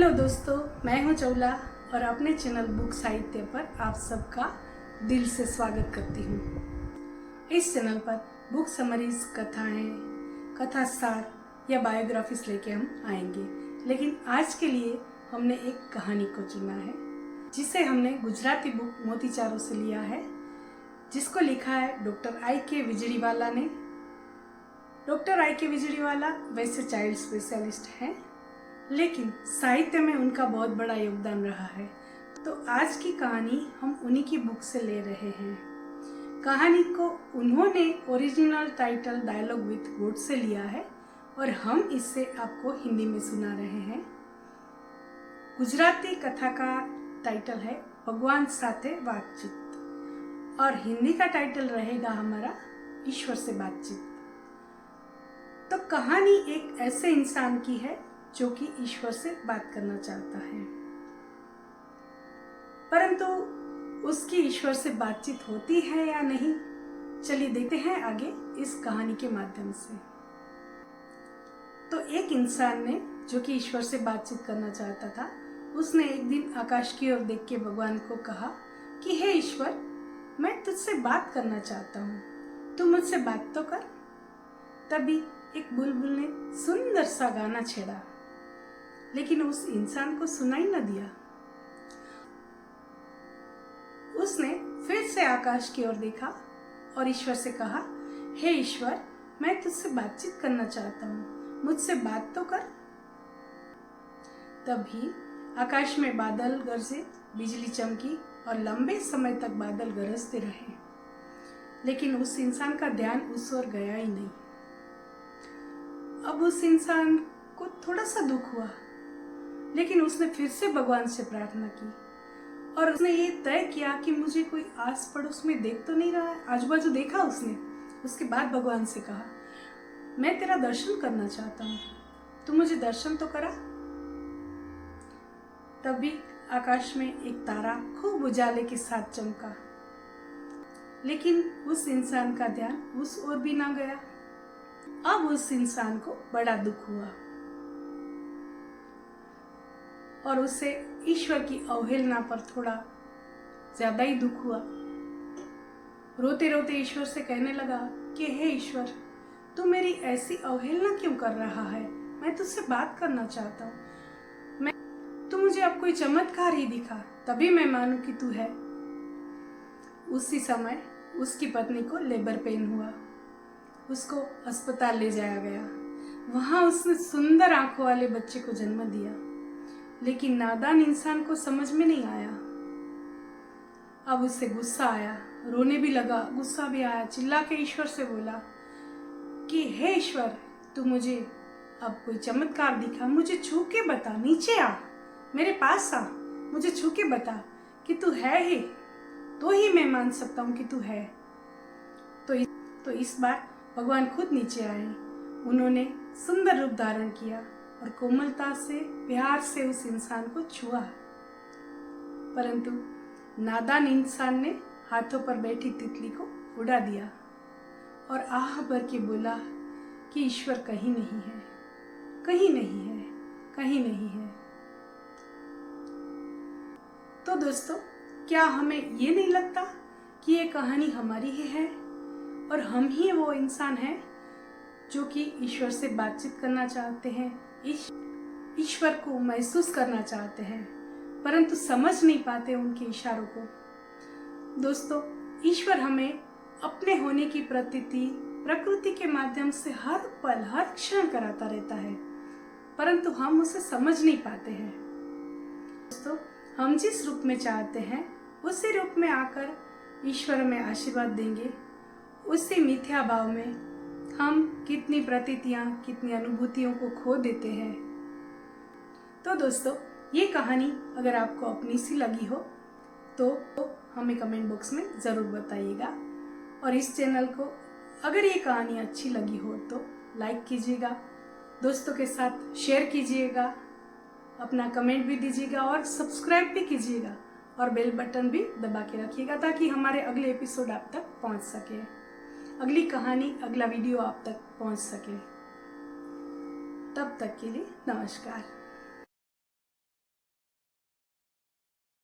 Hello दोस्तों, मैं हूं चौला और अपने चैनल बुक साहित्य पर आप सबका दिल से स्वागत करती हूं। इस चैनल पर बुक समरीज, कथाएं, कथा सार या बायोग्राफीज लेके हम आएंगे। लेकिन आज के लिए हमने एक कहानी को चुना है जिसे हमने गुजराती बुक मोतीचारों से लिया है, जिसको लिखा है डॉक्टर आई.के. विजड़ीवाला ने। Doctor IK. विजड़ीवाला वैसे चाइल्ड स्पेशलिस्ट हैं, लेकिन साहित्य में उनका बहुत बड़ा योगदान रहा है। तो आज की कहानी हम उन्हीं की बुक से ले रहे हैं। कहानी को उन्होंने ओरिजिनल टाइटल डायलॉग विथ गोड से लिया है और हम इसे आपको हिंदी में सुना रहे हैं। गुजराती कथा का टाइटल है भगवान साथे बातचीत और हिंदी का टाइटल रहेगा हमारा ईश्वर से बातचीत। तो कहानी एक ऐसे इंसान की है जो कि ईश्वर से बात करना चाहता है, परंतु उसकी ईश्वर से बातचीत होती है या नहीं, चलिए देखते हैं आगे इस कहानी के माध्यम से। तो एक इंसान ने जो कि ईश्वर से बातचीत करना चाहता था, उसने एक दिन आकाश की ओर देख के भगवान को कहा कि हे ईश्वर, मैं तुझसे बात करना चाहता हूँ, तू मुझसे बात तो कर। तभी एक बुलबुल ने सुंदर सा गाना छेड़ा, लेकिन उस इंसान को सुनाई न दिया। उसने फिर से आकाश की ओर देखा और ईश्वर से कहा, हे ईश्वर, मैं तुझसे बातचीत करना चाहता हूँ, मुझसे बात तो कर। तभी आकाश में बादल गरजे, बिजली चमकी और लंबे समय तक बादल गरजते रहे, लेकिन उस इंसान का ध्यान उस ओर गया ही नहीं। अब उस इंसान को थोड़ा सा दुख हुआ, लेकिन उसने फिर से भगवान से प्रार्थना की और उसने ये तय किया कि मुझे कोई आस पड़ोस में देख तो नहीं रहा है। आजू बाजू देखा उसने। उसके बाद भगवान से कहा, मैं तेरा दर्शन करना चाहता हूँ, तू मुझे दर्शन तो करा। तभी आकाश में एक तारा खूब उजाले के साथ चमका, लेकिन उस इंसान का ध्यान उस ओर भी ना गया। अब उस इंसान को बड़ा दुख हुआ और उसे ईश्वर की अवहेलना पर थोड़ा ज्यादा ही दुख हुआ। रोते रोते ईश्वर से कहने लगा कि हे ईश्वर, तू मेरी ऐसी अवहेलना क्यों कर रहा है? मैं तुझसे बात करना चाहता हूँ। तू मुझे अब कोई चमत्कार ही दिखा, तभी मैं मानूं कि तू है। उसी समय उसकी पत्नी को लेबर पेन हुआ। उसको अस्पताल ले जाया गया। वहां उसने सुंदर आंखों वाले बच्चे को जन्म दिया, लेकिन नादान इंसान को समझ में नहीं आया। अब उसे गुस्सा आया, रोने भी लगा, गुस्सा भी आया। चिल्ला के ईश्वर से बोला कि हे ईश्वर, तू मुझे अब कोई चमत्कार दिखा, मुझे छू के बता, नीचे आ, मेरे पास आ, मुझे छू के बता कि तू है ही, तो ही मैं मान सकता हूँ कि तू है। तो इस बार भगवान खुद नीचे आए। उन्होंने सुंदर रूप धारण किया और कोमलता से, प्यार से उस इंसान को छुआ, परंतु नादान इंसान ने हाथों पर बैठी तितली को उड़ा दिया और आह भर के बोला कि ईश्वर कहीं नहीं है, कहीं नहीं है, कहीं नहीं है। तो दोस्तों, क्या हमें ये नहीं लगता कि ये कहानी हमारी ही है और हम ही वो इंसान हैं जो कि ईश्वर से बातचीत करना चाहते हैं, ईश्वर को महसूस करना चाहते हैं, परंतु समझ नहीं पाते उनके इशारों को। दोस्तों, ईश्वर हमें अपने होने की प्रतीति प्रकृति के माध्यम से हर पल, हर क्षण कराता रहता है, परंतु हम उसे समझ नहीं पाते हैं। दोस्तों, हम जिस रूप में चाहते हैं उसी रूप में आकर ईश्वर हमें आशीर्वाद देंगे। उसी मिथ्या भाव में हम कितनी प्रतीतियां, कितनी अनुभूतियों को खो देते हैं। तो दोस्तों, ये कहानी अगर आपको अपनी सी लगी हो तो हमें कमेंट बॉक्स में ज़रूर बताइएगा और इस चैनल को अगर ये कहानी अच्छी लगी हो तो लाइक कीजिएगा, दोस्तों के साथ शेयर कीजिएगा, अपना कमेंट भी दीजिएगा और सब्सक्राइब भी कीजिएगा और बेल बटन भी दबा के रखिएगा ताकि हमारे अगले एपिसोड आप तक पहुंच सके, अगली कहानी, अगला वीडियो आप तक पहुंच सके। तब तक के लिए नमस्कार।